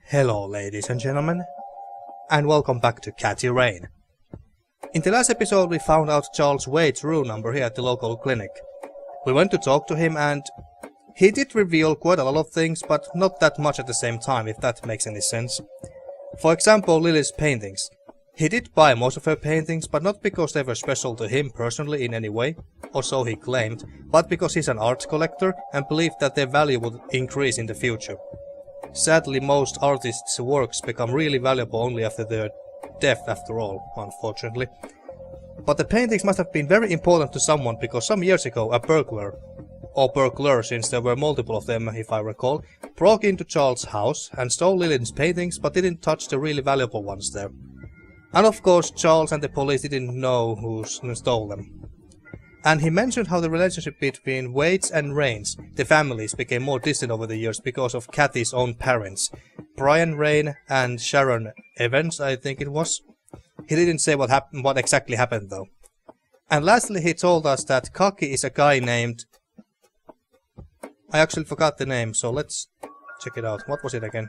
Hello ladies and gentlemen, and welcome back to Catty Rain. In the last episode we found out Charles Wade's room number here at the local clinic. We went to talk to him and he did reveal quite a lot of things, but not that much at the same time, if that makes any sense. For example, Lily's paintings. He did buy most of her paintings, but not because they were special to him personally in any way, or so he claimed, but because he's an art collector and believed that their value would increase in the future. Sadly, most artists' works become really valuable only after their death after all, unfortunately. But the paintings must have been very important to someone, because some years ago a burglar, or burglars since there were multiple of them if I recall, broke into Charles' house and stole Lillian's paintings but didn't touch the really valuable ones there. And of course Charles and the police didn't know who stole them. And he mentioned how the relationship between Waits and Rains, the families, became more distant over the years because of Kathy's own parents, Brian Rain and Sharon Evans, I think it was. He didn't say what exactly happened though. And lastly he told us that Kaki is a guy named... I actually forgot the name, so let's check it out. What was it again?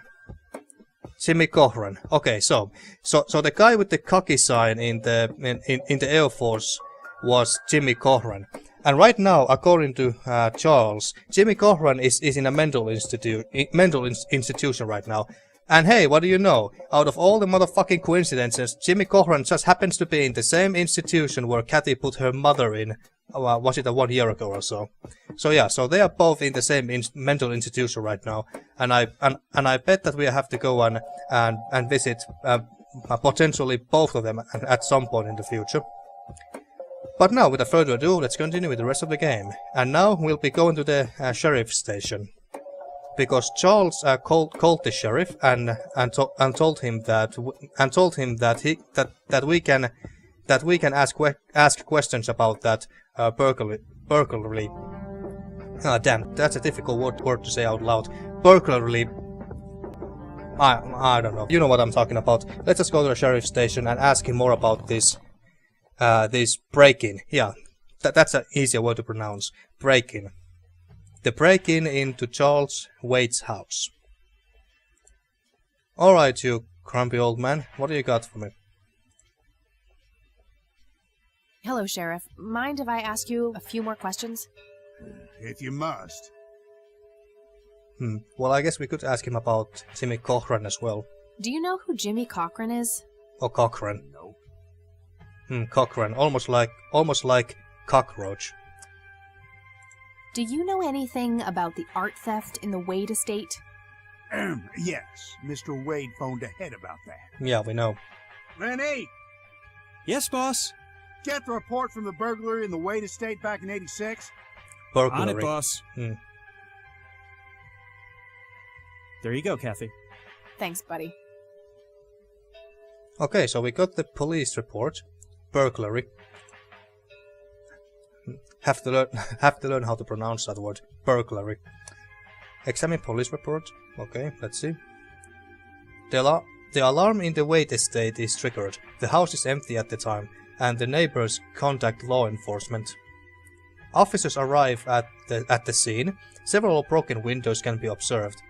Jimmy Cochran. Okay, so the guy with the Kaki sign in the Air Force was Jimmy Cochran. And right now, according to Charles, Jimmy Cochran is in a mental institution right now. And hey, what do you know? Out of all the motherfucking coincidences, Jimmy Cochran just happens to be in the same institution where Kathy put her mother in. Was it 1 year ago or so? So yeah, so they are both in the same mental institution right now, and I bet that we have to go and visit potentially both of them at some point in the future. But now, without further ado, let's continue with the rest of the game. And now we'll be going to the sheriff's station, because Charles called the sheriff and told him that we can ask questions about that burglary. Ah, damn, that's a difficult word to say out loud. Burglary. I don't know. You know what I'm talking about. Let's just go to the sheriff's station and ask him more about this break-in. Yeah, that's an easier word to pronounce. Break-in. The break-in into Charles Wade's house. Alright, you grumpy old man. What do you got for me? Hello, Sheriff. Mind if I ask you a few more questions? If you must. Well, I guess we could ask him about Jimmy Cochran as well. Do you know who Jimmy Cochran is? Or Cochran. No. Cochran. Almost like cockroach. Do you know anything about the art theft in the Wade estate? Yes, Mr. Wade phoned ahead about that. Yeah, we know. Lenny! Yes, boss? Get the report from the burglary in the Wade estate back in '86? Burglary. On it, boss. There you go, Kathy. Thanks, buddy. Okay, so we got the police report. Burglary. Have to learn how to pronounce that word. Burglary. Examine police report. Okay, let's see. The alarm in the Wade estate is triggered. The house is empty at the time, and the neighbors contact law enforcement. Officers arrive at the scene. Several broken windows can be observed.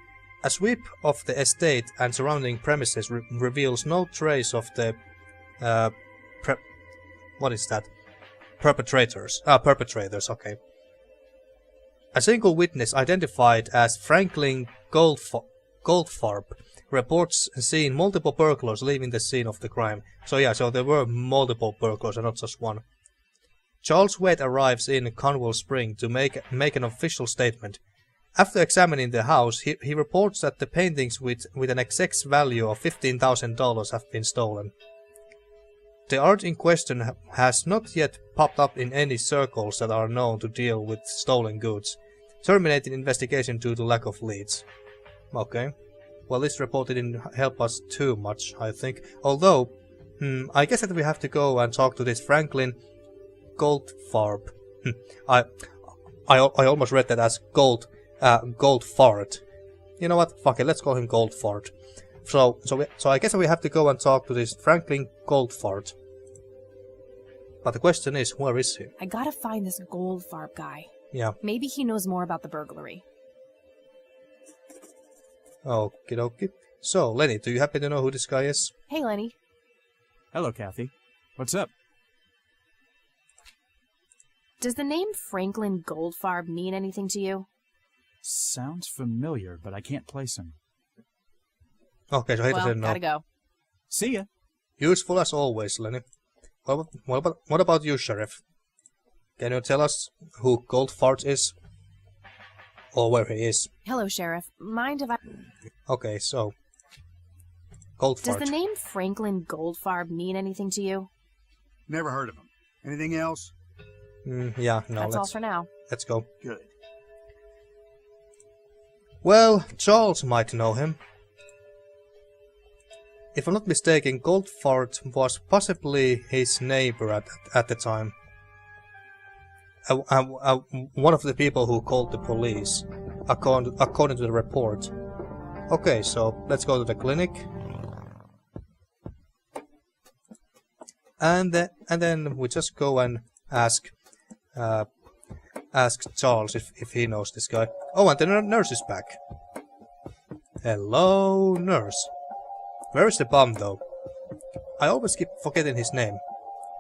A sweep of the estate and surrounding premises reveals no trace of the perpetrators. Perpetrators, okay. A single witness identified as Franklin Goldfarb reports seeing multiple burglars leaving the scene of the crime. So yeah, so there were multiple burglars and not just one. Charles Wade arrives in Conwell Spring to make an official statement. After examining the house, he reports that the paintings with an exact value of $15,000 have been stolen. The art in question has not yet popped up in any circles that are known to deal with stolen goods, terminating investigation due to lack of leads. Okay. Well, this report didn't help us too much, I think. Although, I guess that we have to go and talk to this Franklin Goldfarb. I almost read that as Goldfart. You know what? Fuck it, let's call him Goldfart. So I guess we have to go and talk to this Franklin Goldfart. But the question is, where is he? I gotta find this Goldfarb guy. Yeah. Maybe he knows more about the burglary. Okie dokie. So, Lenny, do you happen to know who this guy is? Hey, Lenny. Hello, Kathy. What's up? Does the name Franklin Goldfarb mean anything to you? Sounds familiar, but I can't place him. Okay, so he Well, doesn't know. gotta go. See ya. Useful as always, Lenny. What about you, Sheriff? Can you tell us who Goldfart is? Or where he is? Hello, Sheriff. Mind if I... Okay, so... Goldfart. Does the name Franklin Goldfarb mean anything to you? Never heard of him. Anything else? Yeah, no, That's all for now. let's go. Good. Well, Charles might know him. If I'm not mistaken, Goldfart was possibly his neighbor at the time. One of the people who called the police, according to the report. Okay, so let's go to the clinic. And then we just go and ask Charles if he knows this guy. Oh, and the nurse is back. Hello, nurse. Where is the bum, though? I always keep forgetting his name.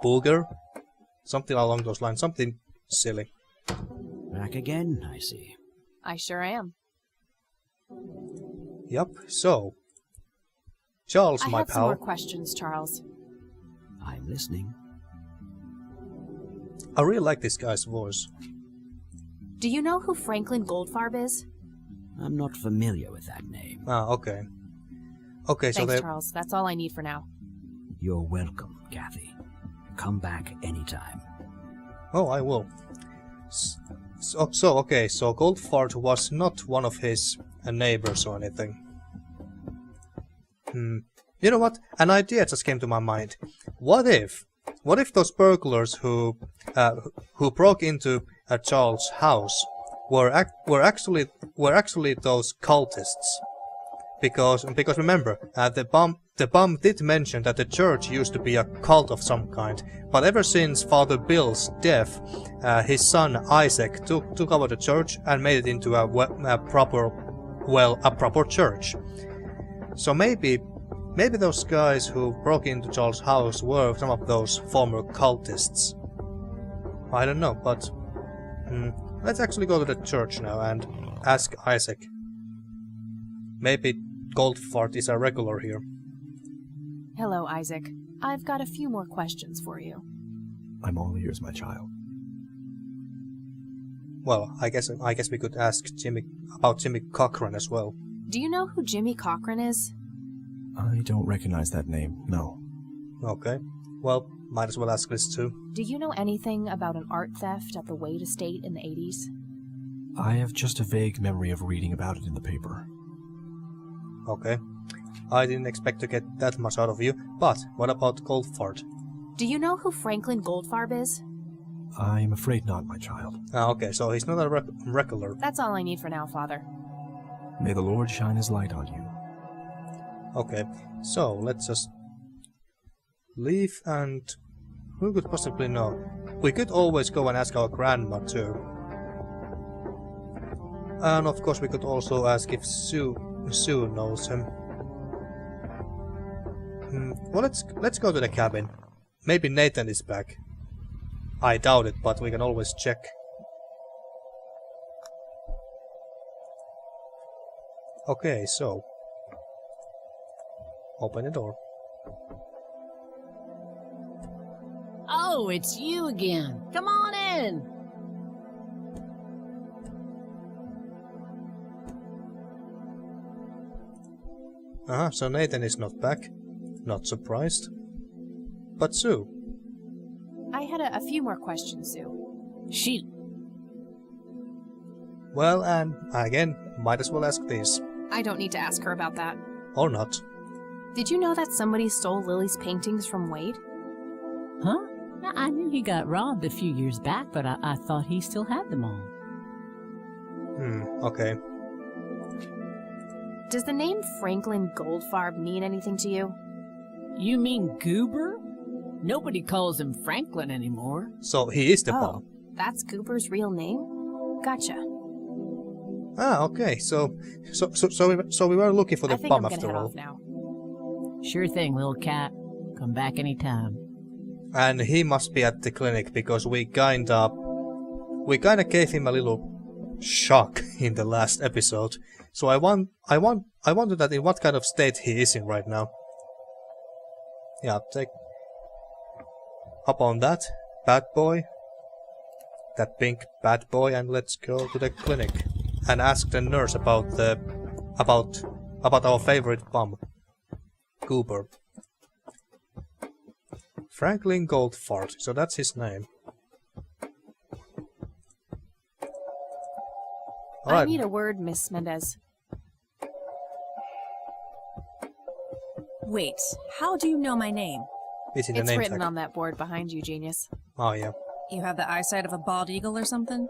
Booger? Something along those lines. Something silly. Back again, I see. I sure am. Yup, so... Charles, I my have some pal. more questions, Charles. I'm listening. I really like this guy's voice. Do you know who Franklin Goldfarb is? I'm not familiar with that name. Ah, okay. Okay, so Thanks, they... Charles. That's all I need for now. You're welcome, Kathy. Come back anytime. Oh, I will. Okay, so Goldfart was not one of his neighbors or anything. You know what? An idea just came to my mind. What if those burglars who broke into Charles' house were actually those cultists? Because remember, the bum did mention that the church used to be a cult of some kind, but ever since Father Bill's death, his son Isaac took over the church and made it into a proper church. So maybe those guys who broke into Charles' house were some of those former cultists. I don't know, but let's actually go to the church now and ask Isaac. Maybe Goldfart is a regular here. Hello, Isaac. I've got a few more questions for you. I'm all ears, my child. Well, I guess we could ask Jimmy Cochran as well. Do you know who Jimmy Cochran is? I don't recognize that name, no. Okay. Well, might as well ask this too. Do you know anything about an art theft at the Wade estate in the 80s? I have just a vague memory of reading about it in the paper. Okay. I didn't expect to get that much out of you, but what about Goldfart? Do you know who Franklin Goldfarb is? I'm afraid not, my child. Ah, okay, so he's not a regular. That's all I need for now, Father. May the Lord shine his light on you. Okay, so let's just leave, and who could possibly know? We could always go and ask our grandma too. And of course we could also ask if Sue knows him. Well, let's go to the cabin. Maybe Nathan is back. I doubt it, but we can always check. Okay, so open the door. Oh, it's you again. Come on in. So Nathan is not back. Not surprised. But Sue. I had a few more questions, Sue. Shoot. Well, and again, might as well ask these. I don't need to ask her about that. Or not. Did you know that somebody stole Lily's paintings from Wade? Huh? I knew he got robbed a few years back, but I thought he still had them all. Okay. Does the name Franklin Goldfarb mean anything to you? You mean Goober? Nobody calls him Franklin anymore. So he is the Oh, bum. that's Goober's real name? Gotcha. Ah, okay. So we were looking for the I think bomb I'm gonna after head all. off now. Sure thing, little cat. Come back anytime. And he must be at the clinic because we kinda gave him a little shock in the last episode. So I wonder that in what kind of state he is in right now. Yeah, hop on that bad boy, that pink bad boy, and let's go to the clinic and ask the nurse about our favorite bomb, Goober. Franklin Goldfart, so that's his name. I Alright, need a word, Miss Mendez. Wait, how do you know my name? it's in the It's name written tag. on that board behind you, genius. Oh yeah. You have the eyesight of a bald eagle or something?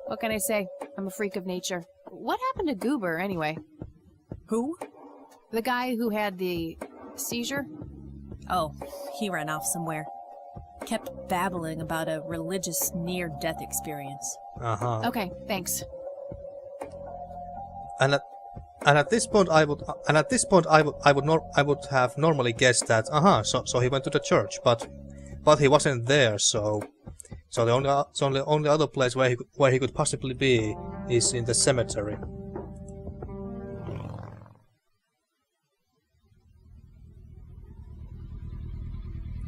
What can I say? I'm a freak of nature. What happened to Goober, anyway? Who? The guy who had the seizure? Oh, he ran off somewhere. Kept babbling about a religious near-death experience. Uh-huh. Okay, thanks. And at this point I would have normally guessed that so he went to the church, but he wasn't there, so the only other place where he could possibly be is in the cemetery.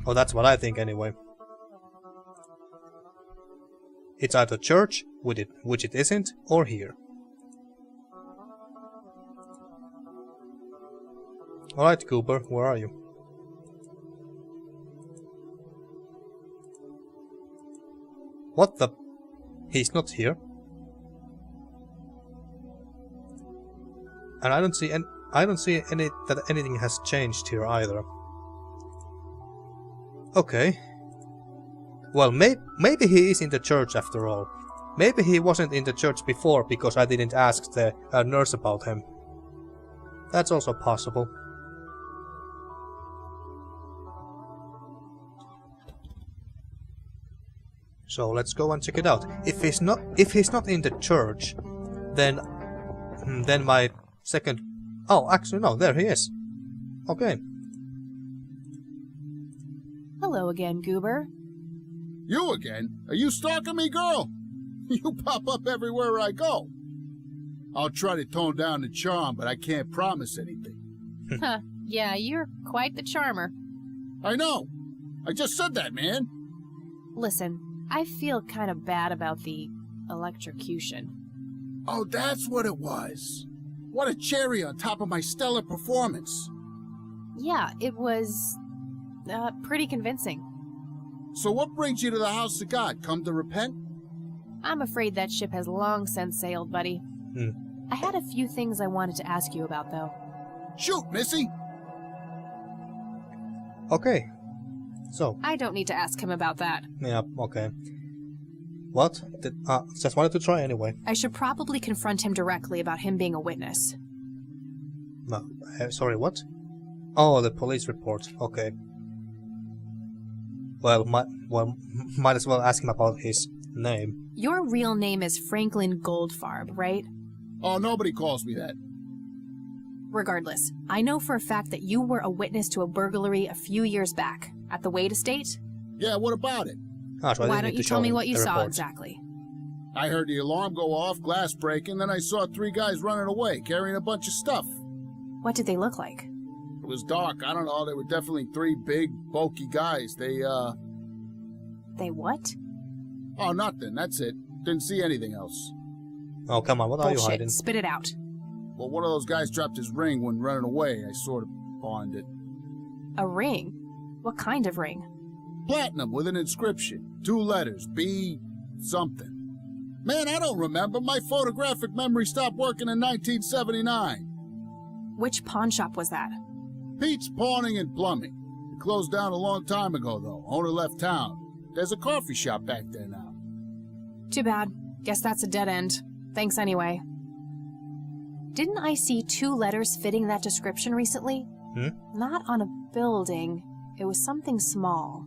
Oh, that's what I think anyway. It's either church, which it isn't, or here. Alright, Cooper, where are you? What the? He's not here. And I don't see that anything has changed here either. Okay. Well, maybe he is in the church after all. Maybe he wasn't in the church before because I didn't ask the nurse about him. That's also possible. So let's go and check it out. If he's not in the church, then my second. Oh, actually no, there he is. Okay. Hello again, Goober. You again? Are you stalking me, girl? You pop up everywhere I go. I'll try to tone down the charm, but I can't promise anything. Huh, yeah, you're quite the charmer. I know. I just said that, man. Listen, I feel kind of bad about the electrocution. Oh, that's what it was. What a cherry on top of my stellar performance. Yeah, it was pretty convincing. So what brings you to the house of God? Come to repent? I'm afraid that ship has long since sailed, buddy. I had a few things I wanted to ask you about, though. Shoot, Missy! Okay. So. I don't need to ask him about that. Yeah. Okay. What? Just wanted to try anyway. I should probably confront him directly about him being a witness. No. Sorry. What? Oh, the police report. Okay. Well, might as well ask him about his name. Your real name is Franklin Goldfarb, right? Oh, nobody calls me that. Regardless, I know for a fact that you were a witness to a burglary a few years back at the Wade estate. Yeah, what about it? So Why don't you tell me what you saw exactly? I heard the alarm go off, glass breaking, then I saw 3 guys running away, carrying a bunch of stuff. What did they look like? It was dark, I don't know, they were definitely 3 big, bulky guys. They what? Oh, nothing, that's it. Didn't see anything else. Oh, come on, what are you Bullshit. hiding? Spit it out. Well, one of those guys dropped his ring when running away. I sort of pawned it. A ring? What kind of ring? Platinum with an inscription. 2 letters. B... something. Man, I don't remember. My photographic memory stopped working in 1979. Which pawn shop was that? Pete's Pawning and Plumbing. It closed down a long time ago, though. Owner left town. There's a coffee shop back there now. Too bad. Guess that's a dead end. Thanks anyway. Didn't I see 2 letters fitting that description recently? Not on a building. It was something small.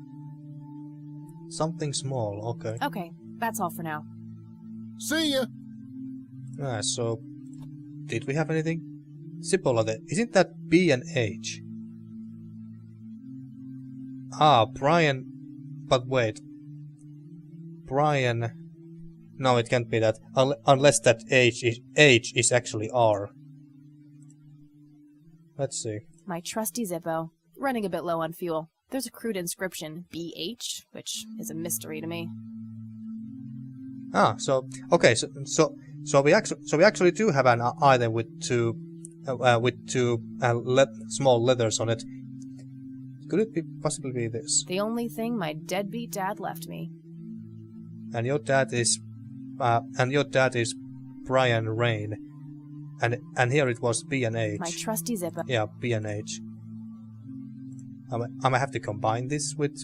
Something small, okay. Okay, that's all for now. See ya! So did we have anything? Sipolate, isn't that B and H? Ah, Brian, but wait. Brian, no, it can't be that, unless that H is actually R. Let's see. My trusty Zippo, running a bit low on fuel. There's a crude inscription, BH, which is a mystery to me. Ah, so okay, so we actually do have an item with two small letters on it. Could it possibly be this? The only thing my deadbeat dad left me. And your dad is Brian Rain, and here it was B and H. My trusty Zippo. Yeah, B and H. I might have to combine this with,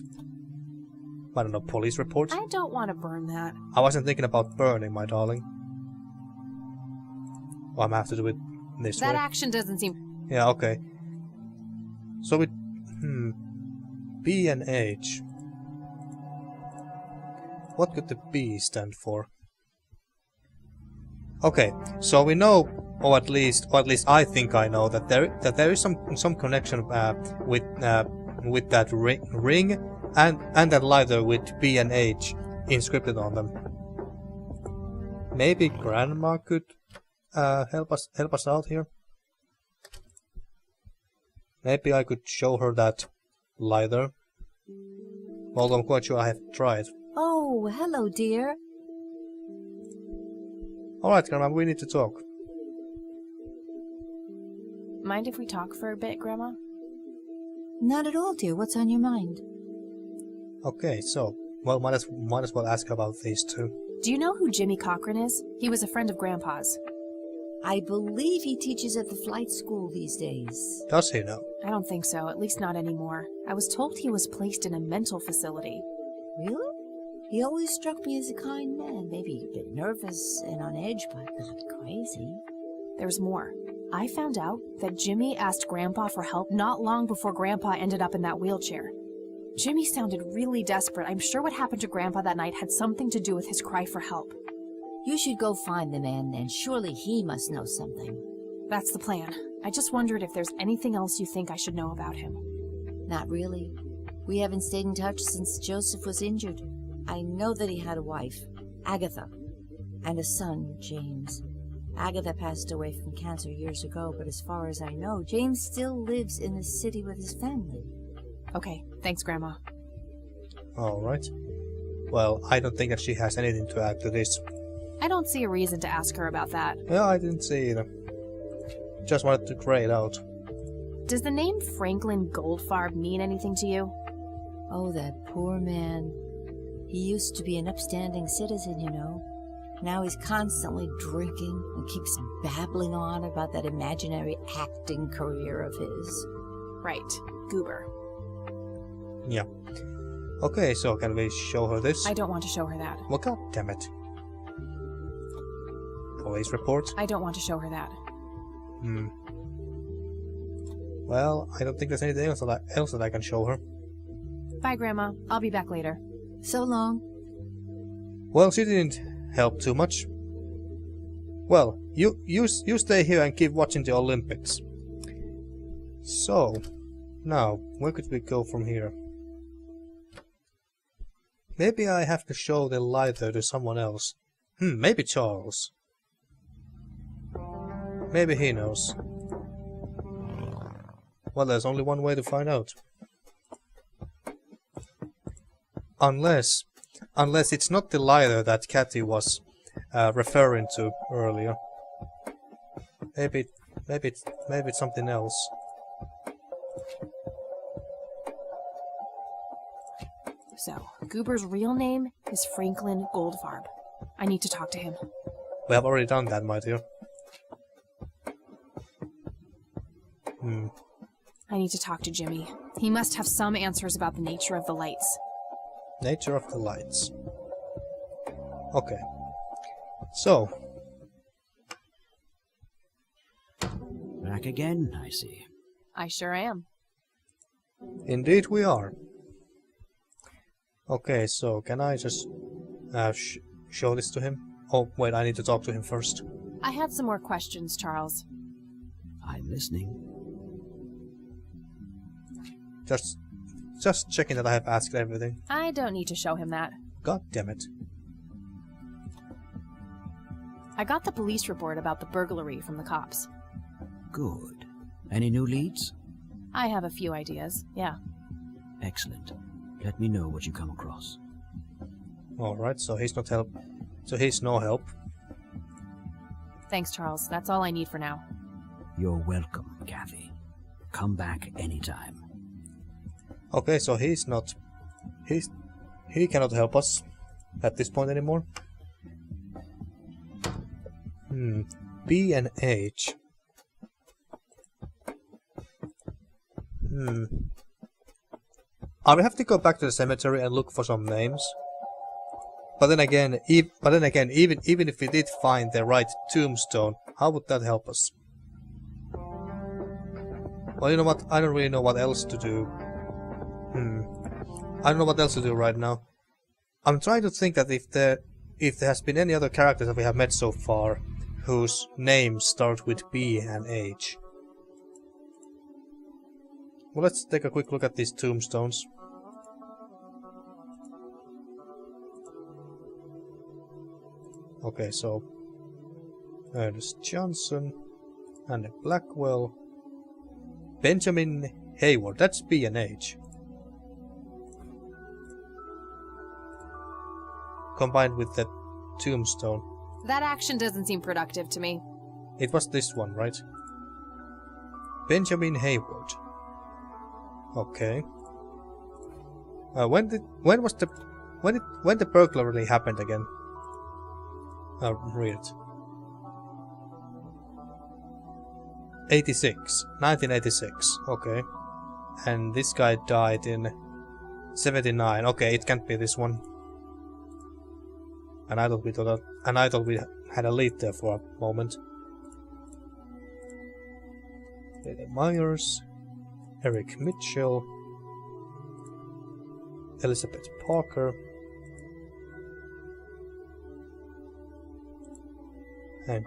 I don't know, police reports. I don't want to burn that. I wasn't thinking about burning, my darling. Well, I might have to do it this way. That action doesn't seem... Yeah, okay. So it... B and H. What could the B stand for? Okay, so we know, or at least I think I know that there is some connection with that ring and that lighter with B and H inscripted on them. Maybe Grandma could help us out here. Maybe I could show her that lighter. Although I'm quite sure I have tried. Oh, hello, dear. Alright, Grandma, we need to talk. Mind if we talk for a bit, Grandma? Not at all, dear. What's on your mind? Okay, so, well, might as well ask about these two. Do you know who Jimmy Cochran is? He was a friend of Grandpa's. I believe he teaches at the flight school these days. Does he know? I don't think so, at least not anymore. I was told he was placed in a mental facility. Really? He always struck me as a kind man, maybe a bit nervous and on edge, but not crazy. There's more. I found out that Jimmy asked Grandpa for help not long before Grandpa ended up in that wheelchair. Jimmy sounded really desperate. I'm sure what happened to Grandpa that night had something to do with his cry for help. You should go find the man, and surely he must know something. That's the plan. I just wondered if there's anything else you think I should know about him. Not really. We haven't stayed in touch since Joseph was injured. I know that he had a wife, Agatha, and a son, James. Agatha passed away from cancer years ago, but as far as I know, James still lives in the city with his family. Okay, thanks, Grandma. Alright. Well, I don't think that she has anything to add to this. I don't see a reason to ask her about that. Yeah, I didn't see either. Just wanted to try it out. Does the name Franklin Goldfarb mean anything to you? Oh, that poor man. He used to be an upstanding citizen, you know. Now he's constantly drinking and keeps babbling on about that imaginary acting career of his. Right, Goober. Yeah. Okay, so can we show her this? I don't want to show her that. Well, god damn it. Police report? I don't want to show her that. Well, I don't think there's anything else that I can show her. Bye, Grandma. I'll be back later. So long. Well, she didn't help too much. Well, you stay here and keep watching the Olympics. So, now, where could we go from here? Maybe I have to show the lighter to someone else. Maybe Charles. Maybe he knows. Well, there's only one way to find out. Unless it's not the lighter that Cathy was referring to earlier. Maybe it's something else. So, Goober's real name is Franklin Goldfarb. I need to talk to him. We have already done that, my dear. I need to talk to Jimmy. He must have some answers about the nature of the lights. Nature of the lights. Okay. So. Back again, I see. I sure am. Indeed we are. Okay, so can I just show this to him? Oh, wait, I need to talk to him first. I had some more questions, Charles. I'm listening. Just checking that I have asked everything. I don't need to show him that. God damn it. I got the police report about the burglary from the cops. Good. Any new leads? I have a few ideas, yeah. Excellent. Let me know what you come across. Alright, so he's not help. So he's no help. Thanks, Charles. That's all I need for now. You're welcome, Kathy. Come back anytime. Okay, so he's not... He cannot help us at this point anymore. B and H. I will have to go back to the cemetery and look for some names. But then again, even if we did find the right tombstone, how would that help us? Well, you know what? I don't really know what else to do. I don't know what else to do right now. I'm trying to think that if there has been any other characters that we have met so far whose names start with B and H. Well, let's take a quick look at these tombstones. Okay, so Ernest Johnson and Blackwell. Benjamin Hayward, that's B and H. Combined with the tombstone. That action doesn't seem productive to me. It was this one, right? Benjamin Hayward. Okay. When the burglary happened again? Oh, read it. 1986. Okay. And this guy died in 79. Okay, it can't be this one. And I thought we had a lead there for a moment. Lily Myers, Eric Mitchell, Elizabeth Parker, and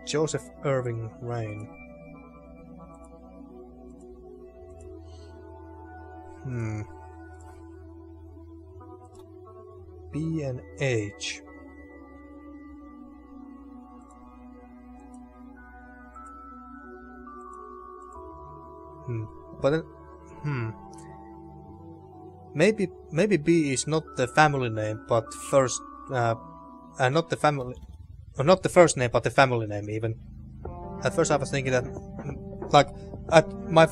Joseph Irving Rain. B and H. But then, maybe B is not the family name, but first, not the family, or not the first name, but the family name even. At first, I was thinking that, like, my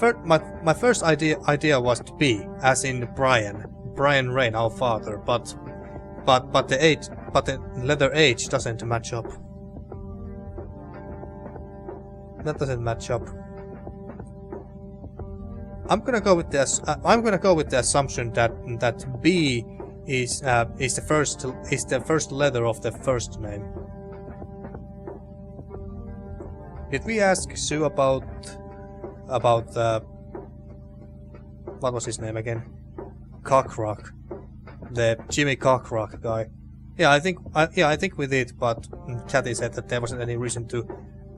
first idea was B, as in Brian Rain, our father, but the letter H doesn't match up. That doesn't match up. I'm gonna go with the assumption that B is the first letter of the first name. Did we ask Sue about what was his name again? Cockrock, the Jimmy Cockrock guy. Yeah, I think we did, but Kathy said that there wasn't any reason to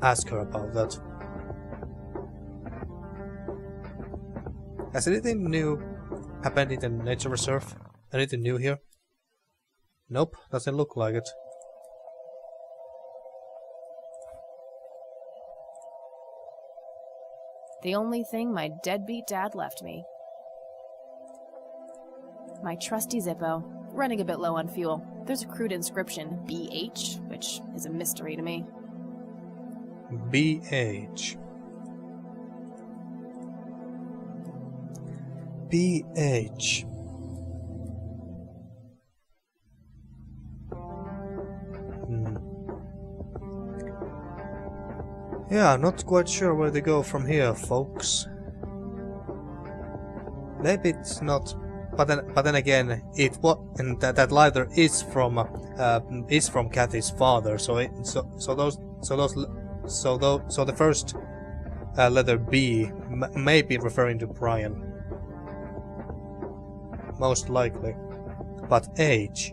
ask her about that. Has anything new happened in the nature reserve? Anything new here? Nope, doesn't look like it. The only thing my deadbeat dad left me. My trusty Zippo, running a bit low on fuel. There's a crude inscription, BH, which is a mystery to me. BH. BH. Yeah, I'm not quite sure where to go from here, folks. Maybe it's not, but then again, that letter is from Kathy's father. So the first letter B may be referring to Brian. Most likely. But H.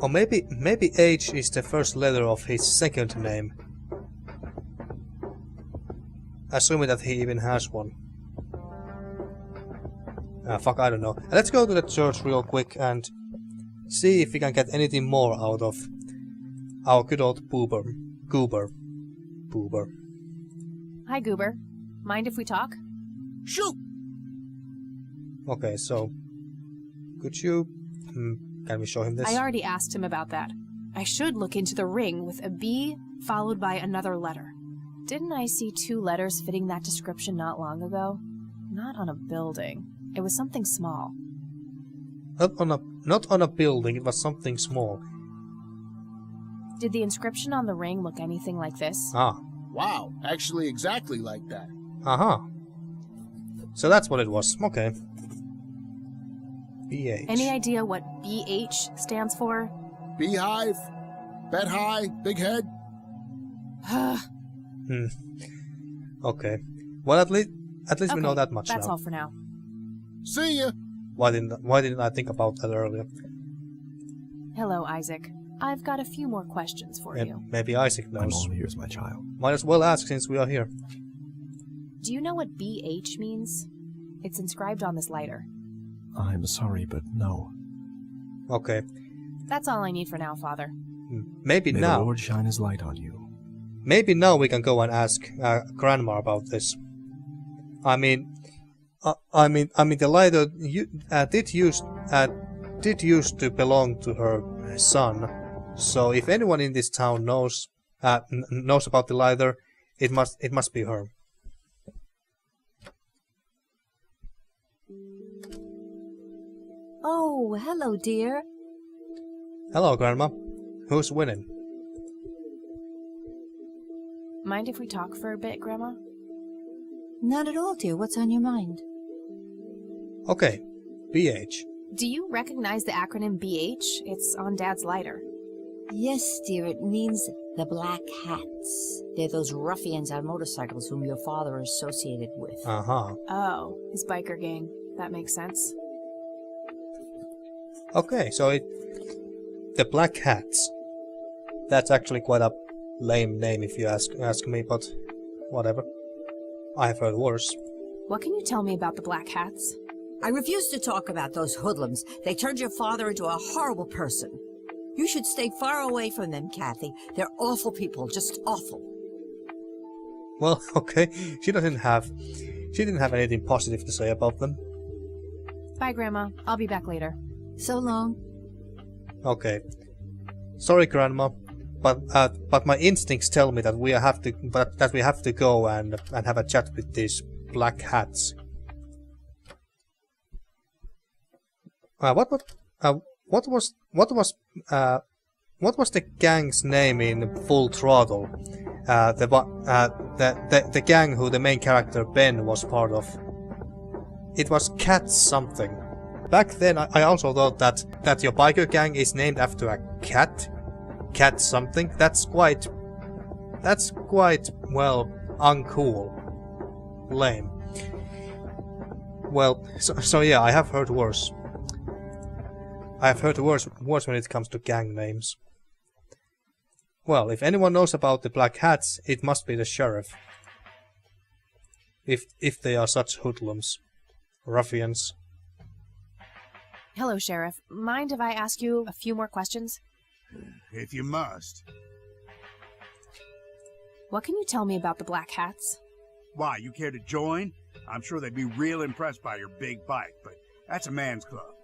Or maybe H is the first letter of his second name. Assuming that he even has one. Fuck, I don't know. Let's go to the church real quick and see if we can get anything more out of our good old Goober. Hi, Goober. Mind if we talk? Shoot! Okay, so could you... can we show him this? I already asked him about that. I should look into the ring with a B followed by another letter. Didn't I see 2 letters fitting that description not long ago? Not on a building. It was something small. Not on a building, it was something small. Did the inscription on the ring look anything like this? Ah. Wow, actually exactly like that. Uh-huh. So that's what it was. Okay. BH. Any idea what BH stands for? Beehive? Bet high? Big head? Okay. Well, at least Okay, we know that much that's now. all for now. See ya! Why didn't I think about that earlier? Hello, Isaac. I've got a few more questions for you. Maybe Isaac I'm knows. all ears, my child. Might as well ask since we are here. Do you know what BH means? It's inscribed on this lighter. I'm sorry, but no. Okay. That's all I need for now, Father. Maybe May now. the Lord shine his light on you. Maybe now we can go and ask Grandma about this. I mean, the lighter did used to belong to her son. So if anyone in this town knows about the lighter, it must be her. Oh, hello, dear. Hello, Grandma. Who's winning? Mind if we talk for a bit, Grandma? Not at all, dear. What's on your mind? Okay, BH. Do you recognize the acronym BH? It's on Dad's lighter. Yes, dear. It means the Black Hats. They're those ruffians on motorcycles whom your father is associated with. Uh-huh. Oh, his biker gang. That makes sense. Okay, so the Black Hats. That's actually quite a lame name if you ask me, but whatever. I have heard worse. What can you tell me about the Black Hats? I refuse to talk about those hoodlums. They turned your father into a horrible person. You should stay far away from them, Kathy. They're awful people, just awful. Well, okay. She didn't have anything positive to say about them. Bye, Grandma. I'll be back later. So long. Okay. Sorry, Grandma, but my instincts tell me that we have to go and have a chat with these Black Hats. What was the gang's name in Full Throttle? The gang who the main character Ben was part of. It was Cat something. Back then, I also thought that your biker gang is named after a cat. Cat something. That's quite well uncool. Lame. Well, so yeah, I have heard worse. I have heard worse when it comes to gang names. Well, if anyone knows about the Black Hats, it must be the sheriff. If they are such hoodlums. Ruffians. Hello, Sheriff. Mind if I ask you a few more questions? If you must. What can you tell me about the Black Hats? Why, you care to join? I'm sure they'd be real impressed by your big bike, but that's a man's club.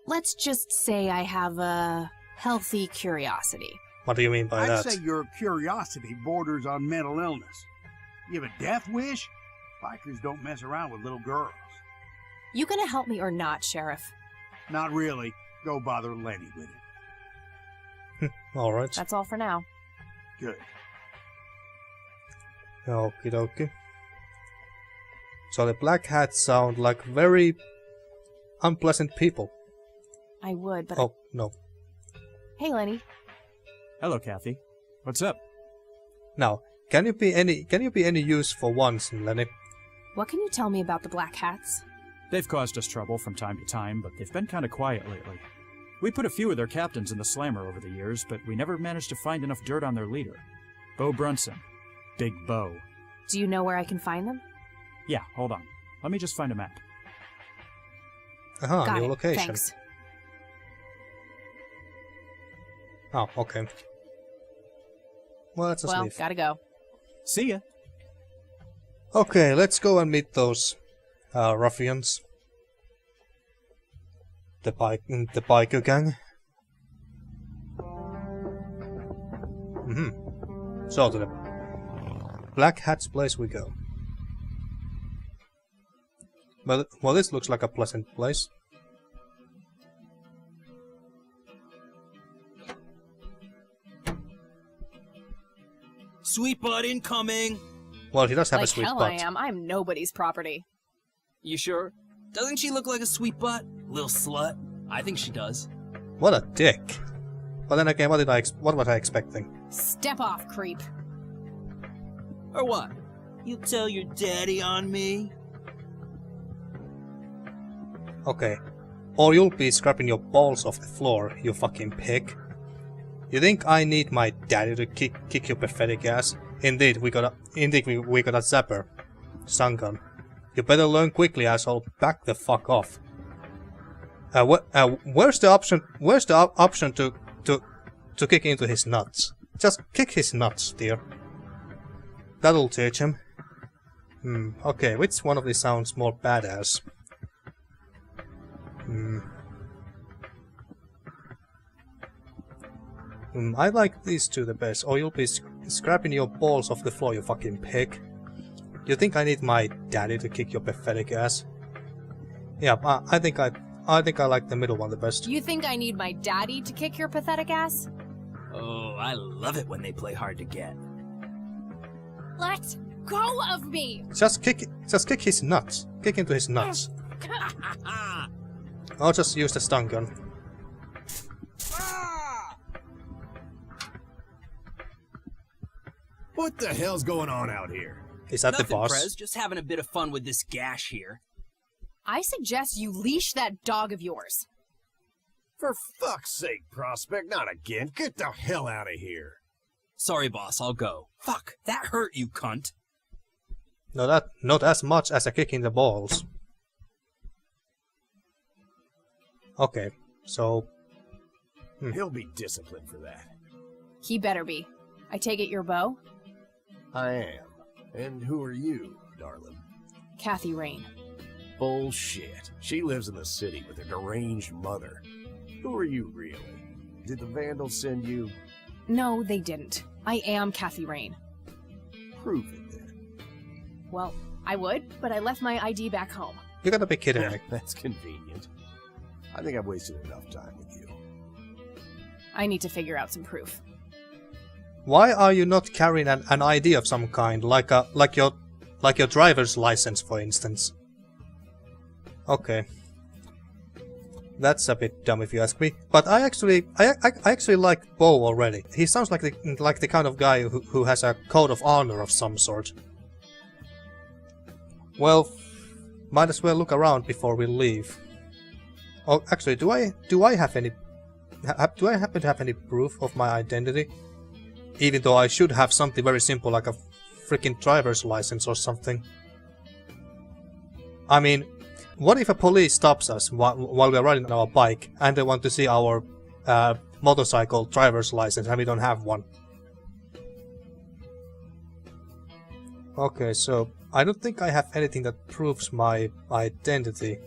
Let's just say I have a healthy curiosity. What do you mean by that? I'd say your curiosity borders on mental illness. You have a death wish? Bikers don't mess around with little girls. You gonna help me or not, Sheriff? Not really. Go bother Lenny with it. Alright. That's all for now. Good. Okie dokie. So the Black Hats sound like very unpleasant people. I would, but... Oh, no. Hey, Lenny. Hello, Kathy. What's up? Now, can you be any use for once, Lenny? What can you tell me about the Black Hats? They've caused us trouble from time to time, but they've been kind of quiet lately. We put a few of their captains in the slammer over the years, but we never managed to find enough dirt on their leader. Bo Brunson. Big Bo. Do you know where I can find them? Yeah, hold on. Let me just find a map. Aha, Got new it. location. Thanks. Oh, okay. Well, let's just Well, leave. gotta go. See ya. Okay, let's go and meet those ruffians. The biker gang. So to the Black Hat's place we go. Well, this looks like a pleasant place. Sweet butt incoming! Well, he does have a Like sweet hell butt. I am. I'm nobody's property. You sure? Doesn't she look like a sweet butt? Little slut? I think she does. What a dick. But then again, what was I expecting? Step off, creep. Or what? You tell your daddy on me? Okay. Or you'll be scraping your balls off the floor, you fucking pig. You think I need my daddy to kick your pathetic ass? Indeed, we got a zapper. Stun gun. You better learn quickly, asshole. Back the fuck off. Where's the option to kick into his nuts? Just kick his nuts, dear. That'll teach him. Okay, which one of these sounds more badass? I like these two the best, or you'll be scrapping your balls off the floor, you fucking pig. You think I need my daddy to kick your pathetic ass? Yeah, I think I like the middle one the best. You think I need my daddy to kick your pathetic ass? Oh, I love it when they play hard to get. Let go of me! Just kick his nuts. Kick into his nuts. I'll just use the stun gun. What the hell's going on out here? Is that Nothing, the boss? Prez, just having a bit of fun with this gash here. I suggest you leash that dog of yours. For fuck's sake, Prospect, not again. Get the hell out of here. Sorry, boss, I'll go. Fuck, that hurt, you cunt. No, not as much as a kick in the balls. Okay, so... He'll be disciplined for that. He better be. I take it you're Bo? I am. And who are you, darling? Kathy Rain. Bullshit. She lives in the city with her deranged mother. Who are you, really? Did the Vandals send you? No, they didn't. I am Kathy Rain. Prove it, then. Well, I would, but I left my ID back home. You gotta be kidding me. That's convenient. I think I've wasted enough time with you. I need to figure out some proof. Why are you not carrying an ID of some kind, like your driver's license, for instance? Okay, that's a bit dumb if you ask me. But I actually like Bo already. He sounds like the kind of guy who has a code of honor of some sort. Well, might as well look around before we leave. Oh, actually, do I happen to have any proof of my identity? Even though I should have something very simple like a freaking driver's license or something. I mean, what if a police stops us while we're riding on our bike and they want to see our motorcycle driver's license and we don't have one? Okay, so I don't think I have anything that proves my identity.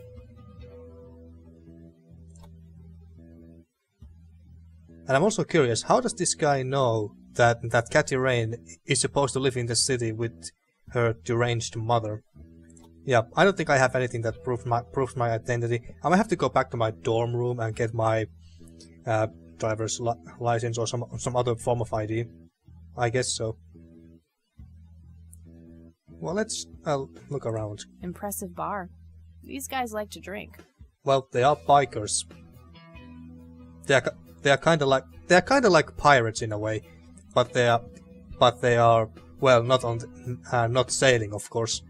And I'm also curious, how does this guy know that Kathy Rain is supposed to live in the city with her deranged mother? Yeah, I don't think I have anything that proves my identity. I might have to go back to my dorm room and get my driver's license or some other form of ID. I guess so. Well, let's look around. Impressive bar. These guys like to drink. Well, they are bikers. They are kind of like pirates in a way, but they are well not sailing, of course.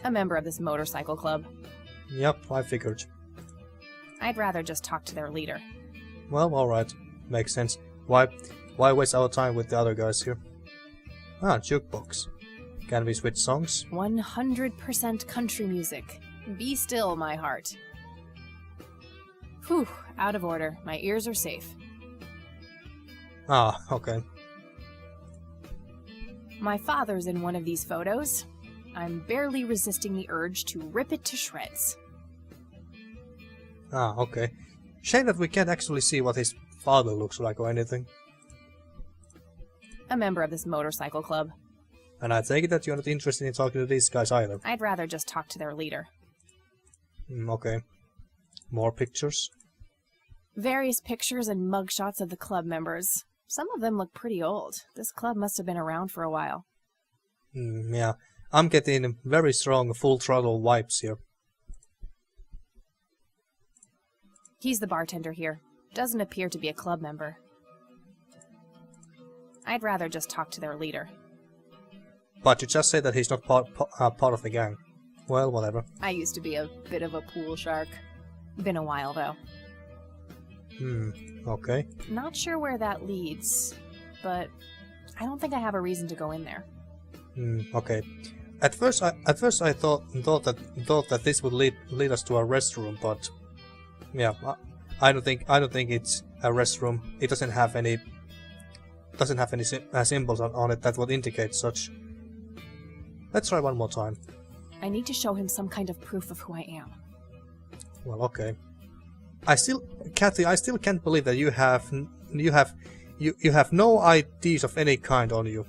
A member of this motorcycle club. Yep, I figured. I'd rather just talk to their leader. Well, alright. Makes sense. Why waste our time with the other guys here? Ah, jukebox. Can we switch songs? 100% country music. Be still, my heart. Whew, out of order. My ears are safe. Ah, okay. My father's in one of these photos. I'm barely resisting the urge to rip it to shreds. Ah, okay. Shame that we can't actually see what his father looks like or anything. A member of this motorcycle club. And I take it that you're not interested in talking to these guys either. I'd rather just talk to their leader. Okay. More pictures? Various pictures and mugshots of the club members. Some of them look pretty old. This club must have been around for a while. Yeah. I'm getting very strong full throttle vibes here. He's the bartender here. Doesn't appear to be a club member. I'd rather just talk to their leader. But you just said that he's not part of the gang. Well, whatever. I used to be a bit of a pool shark. Been a while, though. Okay. Not sure where that leads, but I don't think I have a reason to go in there. Okay. At first I thought that this would lead us to a restroom, but yeah, I don't think it's a restroom. It doesn't have any symbols on it that would indicate such. Let's try one more time. I need to show him some kind of proof of who I am. Well, okay. Kathy, I still can't believe that you have no IDs of any kind on you.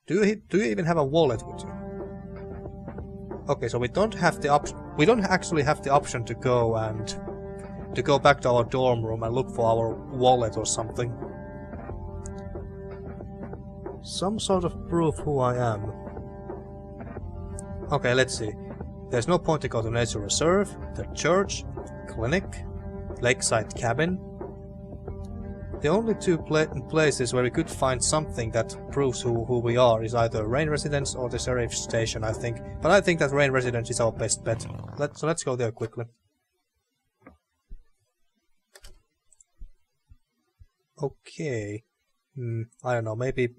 Do you even have a wallet with you? Okay, so we don't actually have the option to go back to our dorm room and look for our wallet or something. Some sort of proof who I am. Okay, let's see. There's no point to go to Nature Reserve, the church, clinic, lakeside cabin. The only two places where we could find something that proves who we are is either Rain Residence or the Sheriff's Station, I think. But I think that Rain Residence is our best bet. So let's go there quickly. Okay. I don't know, maybe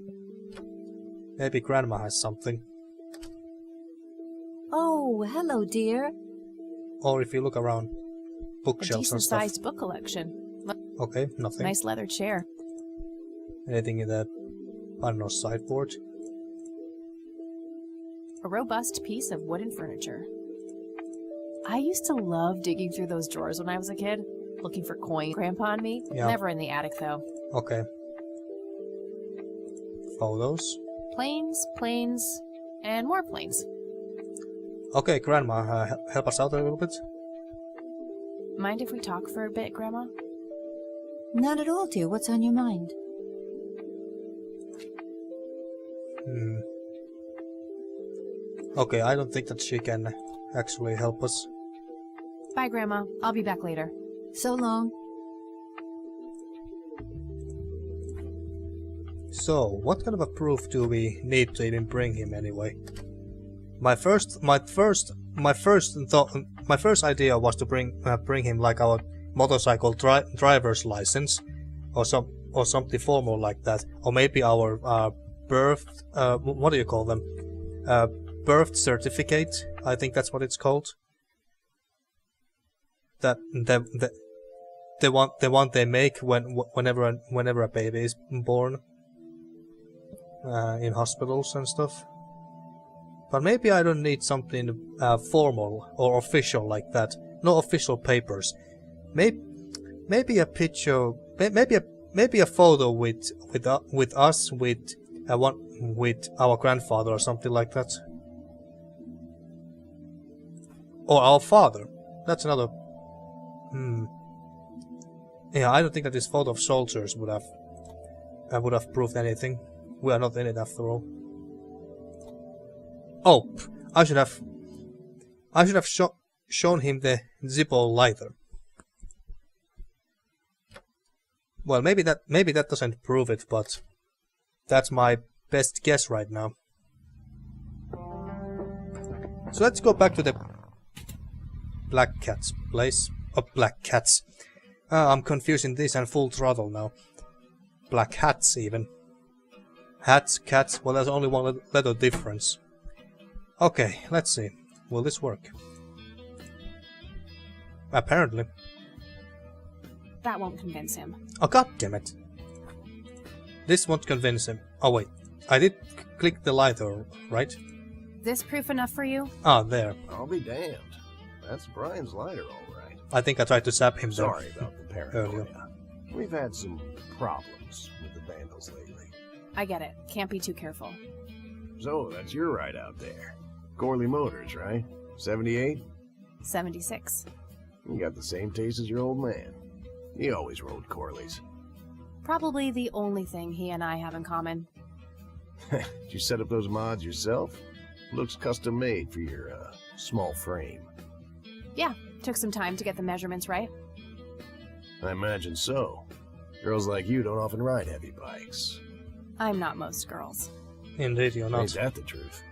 Grandma has something. Oh, hello, dear. Or if you look around bookshelves A and stuff. decent-sized book collection. Okay, nothing. Nice leather chair. Anything in the, I don't know, sideboard? A robust piece of wooden furniture. I used to love digging through those drawers when I was a kid, looking for coins. Grandpa and me. Yeah. Never in the attic, though. Okay. Photos. Planes, and more planes. Okay, Grandma, help us out a little bit. Mind if we talk for a bit, Grandma? Not at all, dear. What's on your mind? Okay, I don't think that she can actually help us. Bye, Grandma. I'll be back later. So long. So, what kind of a proof do we need to even bring him anyway? My first idea was to bring him like our motorcycle driver's license, or something formal like that, or maybe our birth what do you call them? Birth certificate. I think that's what it's called. That the one they make whenever a baby is born in hospitals and stuff. But maybe I don't need something formal or official like that. No official papers. Maybe a picture. Maybe a photo with us with our grandfather or something like that. Or our father. That's another. Yeah, I don't think that this photo of soldiers would have proved anything. We are not in it after all. Oh, I should have shown him the Zippo lighter. Well, maybe that doesn't prove it, but that's my best guess right now. So let's go back to the Black Cat's place. Oh, Black Cats. I'm confusing this and Full Throttle now. Black Hats even. Hats, cats, well there's only one letter difference. Okay, let's see. Will this work? Apparently. That won't convince him. Oh god damn it. This won't convince him. Oh wait, I did click the lighter, right? This proof enough for you? Ah, there. I'll be damned. That's Brian's lighter, all right. I think I tried to zap him there. Sorry about the paranoia. We've had some problems with the vandals lately. I get it. Can't be too careful. So, that's your ride out there. Corley Motors, right? 78? 76. You got the same taste as your old man. He always rode Corleys. Probably the only thing he and I have in common. Did you set up those mods yourself? Looks custom made for your, small frame. Yeah, took some time to get the measurements right. I imagine so. Girls like you don't often ride heavy bikes. I'm not most girls. Indeed, you're not. Ain't that the truth?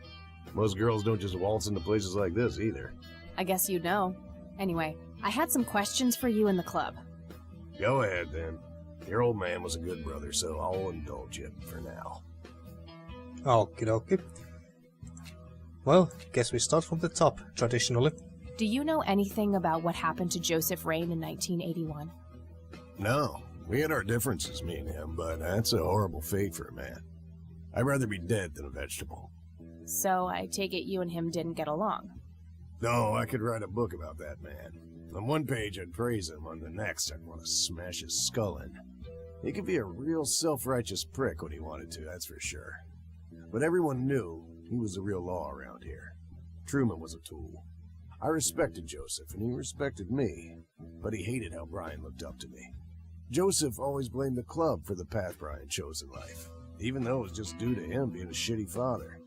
Most girls don't just waltz into places like this either. I guess you'd know. Anyway, I had some questions for you in the club. Go ahead, then. Your old man was a good brother, so I'll indulge you for now. Okie dokie. Well, guess we start from the top, traditionally. Do you know anything about what happened to Joseph Rain in 1981? No, we had our differences, me and him, but that's a horrible fate for a man. I'd rather be dead than a vegetable. So I take it you and him didn't get along. No, I could write a book about that man. On one page I'd praise him, on the next I'd want to smash his skull in. He could be a real self-righteous prick when he wanted to, that's for sure. But everyone knew he was the real law around here. Truman was a tool. I respected Joseph, and he respected me, but he hated how Brian looked up to me. Joseph always blamed the club for the path Brian chose in life, even though it was just due to him being a shitty father.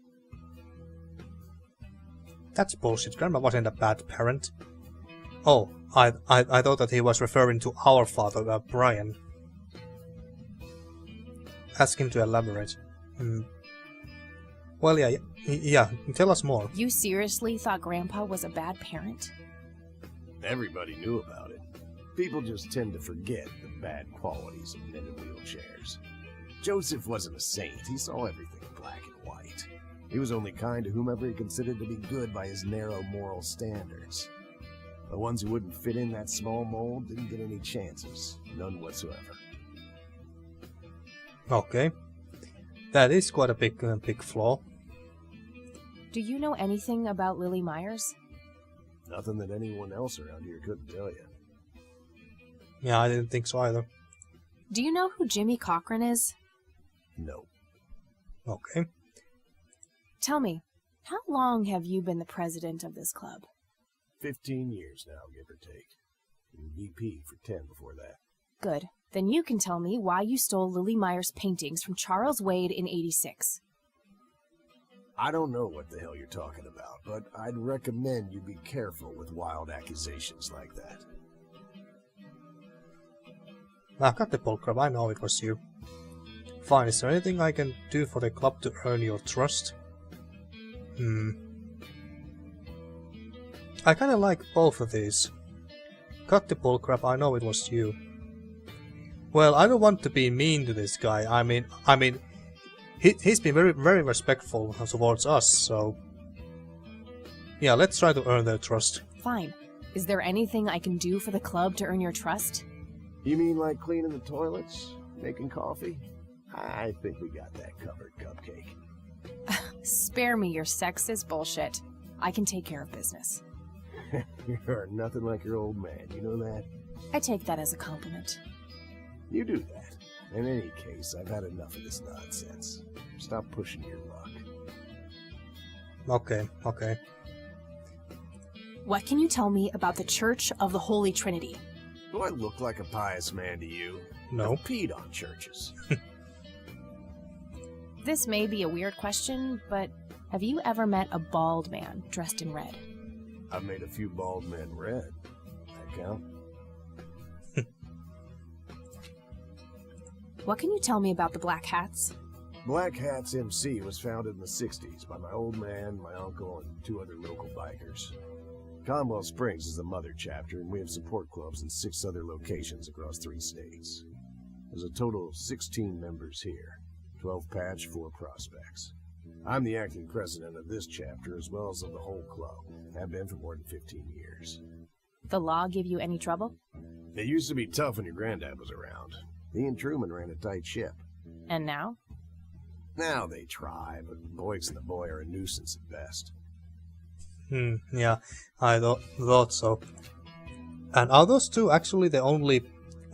That's bullshit. Grandma wasn't a bad parent. Oh, I thought that he was referring to our father, Brian. Ask him to elaborate. Well, yeah, tell us more. You seriously thought Grandpa was a bad parent? Everybody knew about it. People just tend to forget the bad qualities of men in wheelchairs. Joseph wasn't a saint. He saw everything black and white. He was only kind to whomever he considered to be good by his narrow moral standards. The ones who wouldn't fit in that small mold didn't get any chances. None whatsoever. Okay. That is quite a big flaw. Do you know anything about Lily Myers? Nothing that anyone else around here couldn't tell you. Yeah, I didn't think so either. Do you know who Jimmy Cochran is? No. Okay. Tell me, how long have you been the president of this club? 15 years now, give or take. And VP for 10 before that. Good. Then you can tell me why you stole Lily Myers' paintings from Charles Wade in '86. I don't know what the hell you're talking about, but I'd recommend you be careful with wild accusations like that. I've got the bullcrap, I know it was you. Fine, is there anything I can do for the club to earn your trust? I kinda like both of these. Cut the bullcrap, I know it was you. Well, I don't want to be mean to this guy. I mean, he's been very respectful towards us, so yeah, let's try to earn their trust. Fine. Is there anything I can do for the club to earn your trust? You mean like cleaning the toilets? Making coffee? I think we got that covered, Cupcake. Spare me your sexist bullshit. I can take care of business. You're nothing like your old man, you know that? I take that as a compliment. You do that. In any case, I've had enough of this nonsense. Stop pushing your luck. Okay. What can you tell me about the Church of the Holy Trinity? Do I look like a pious man to you? No. I've peed on churches. This may be a weird question, but have you ever met a bald man dressed in red? I've made a few bald men red. That count? What can you tell me about the Black Hats? Black Hats MC was founded in the 60s by my old man, my uncle, and 2 other local bikers. Conwell Springs is the mother chapter, and we have support clubs in 6 other locations across 3 states. There's a total of 16 members here, 12 patch, 4 prospects. I'm the acting president of this chapter as well as of the whole club. Have been for more than 15 years. The law give you any trouble? It used to be tough when your granddad was around. He and Truman ran a tight ship. And now? Now they try, but Boyks and the boy are a nuisance at best. Yeah, I thought so. And are those two actually the only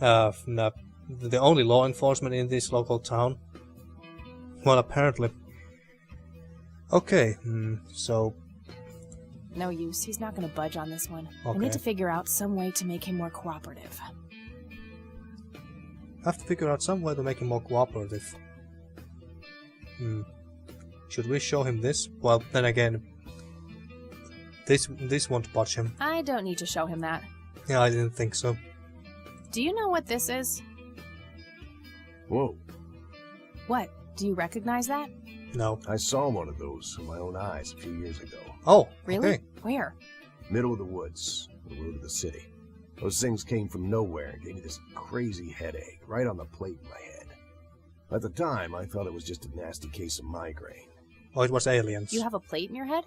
law enforcement in this local town? Well, apparently. Okay, so... No use. He's not going to budge on this one. Okay. I need to figure out some way to make him more cooperative. Have to figure out some way to make him more cooperative. Should we show him this? Well, then again, this won't budge him. I don't need to show him that. Yeah, I didn't think so. Do you know what this is? Whoa. What? Do you recognize that? No. I saw one of those with my own eyes a few years ago. Oh, really? Okay. Where? Middle of the woods, on the road to the city. Those things came from nowhere and gave me this crazy headache right on the plate in my head. At the time, I thought it was just a nasty case of migraine. Oh, it was aliens. You have a plate in your head?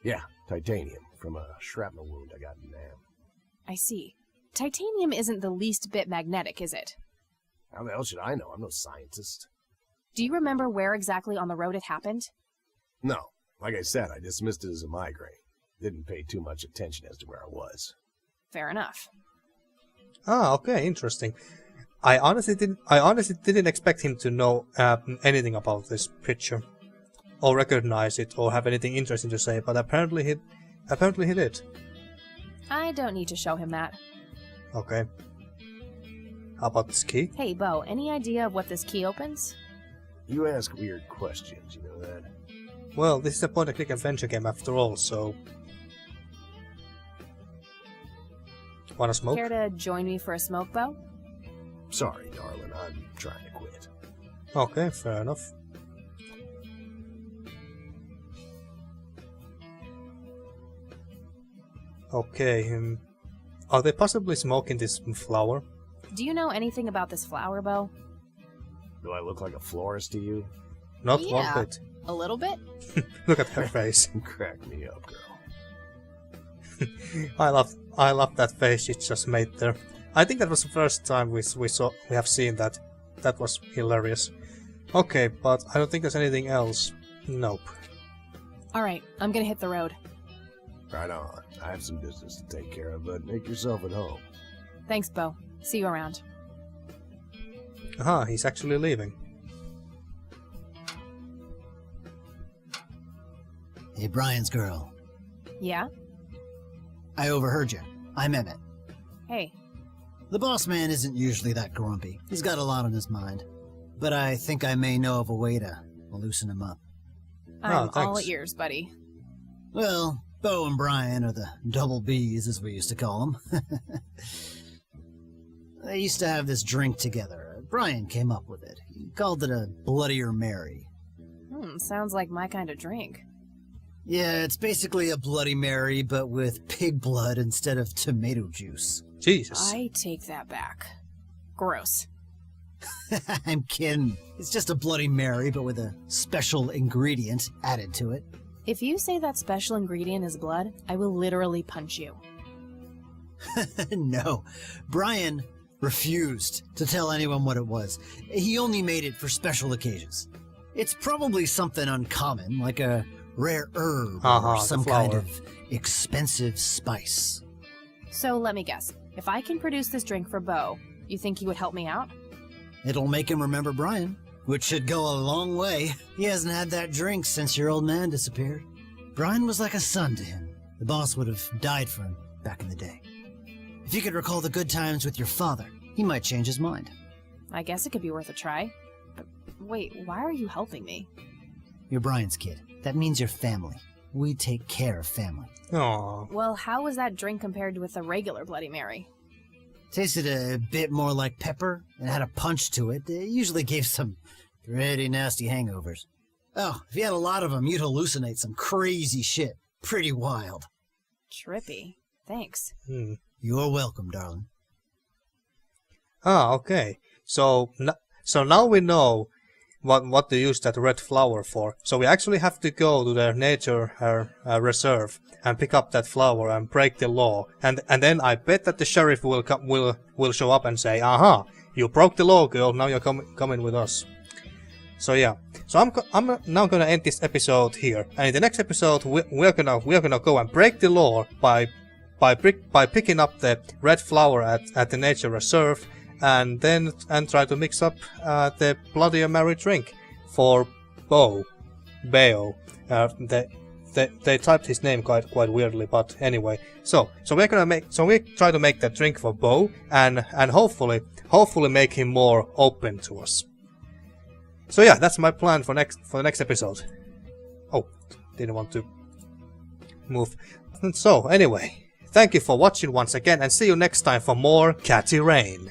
Yeah, titanium from a shrapnel wound I got in Nam. I see. Titanium isn't the least bit magnetic, is it? How the hell should I know? I'm no scientist. Do you remember where exactly on the road it happened? No. Like I said, I dismissed it as a migraine. Didn't pay too much attention as to where I was. Fair enough. Ah, okay, interesting. I honestly didn't expect him to know anything about this picture, or recognize it, or have anything interesting to say. But apparently he did. I don't need to show him that. Okay. How about this key? Hey, Bo, any idea of what this key opens? You ask weird questions, you know that? Well, this is a point-and-click adventure game after all, so... Wanna smoke? Care to join me for a smoke, Bo? Sorry, darling, I'm trying to quit. Okay, fair enough. Okay, are they possibly smoking this flower? Do you know anything about this flower, Bo? Do I look like a florist to you? Not Yeah. one bit. A little bit? Look at her face. Crack me up, girl. I love that face she just made there. I think that was the first time we have seen that. That was hilarious. Okay, but I don't think there's anything else. Nope. Alright, I'm gonna hit the road. Right on. I have some business to take care of, but make yourself at home. Thanks, Bo. See you around. Aha, he's actually leaving. Hey, Brian's girl. Yeah? I overheard you. I'm Emmett. Hey. The boss man isn't usually that grumpy. He's got a lot on his mind. But I think I may know of a way to loosen him up. I'm all ears, buddy. Well, Bo and Brian are the double Bs, as we used to call them. They used to have this drink together. Brian came up with it. He called it a Bloodier Mary. Sounds like my kind of drink. Yeah, it's basically a Bloody Mary, but with pig blood instead of tomato juice. Jesus. I take that back. Gross. I'm kidding. It's just a Bloody Mary, but with a special ingredient added to it. If you say that special ingredient is blood, I will literally punch you. No. Brian refused to tell anyone what it was. He only made it for special occasions. It's probably something uncommon, like a rare herb or some kind of expensive spice. So let me guess. If I can produce this drink for Bo, you think he would help me out? It'll make him remember Brian, which should go a long way. He hasn't had that drink since your old man disappeared. Brian was like a son to him. The boss would have died for him back in the day. If you could recall the good times with your father, he might change his mind. I guess it could be worth a try. But wait, why are you helping me? You're Brian's kid. That means you're family. We take care of family. Aww. Well, how was that drink compared with a regular Bloody Mary? Tasted a bit more like pepper and had a punch to it. It usually gave some Pretty nasty hangovers. Oh, if you had a lot of them, you'd hallucinate some crazy shit. Pretty wild. Trippy. Thanks. You're welcome, darling. Ah, okay. So now we know what to use that red flower for. So we actually have to go to the nature reserve and pick up that flower and break the law. And then I bet that the sheriff will show up and say, "Aha, you broke the law, girl. Now you're coming with us." So yeah. So I'm now gonna end this episode here. And in the next episode we're gonna go and break the law by picking up the red flower at the nature reserve. And try to mix up the Bloody Mary drink for Beo. They typed his name quite weirdly, but anyway. So we try to make that drink for Beo and hopefully make him more open to us. So yeah, that's my plan for the next episode. Oh, didn't want to move. So anyway, thank you for watching once again, and see you next time for more Catty Rain.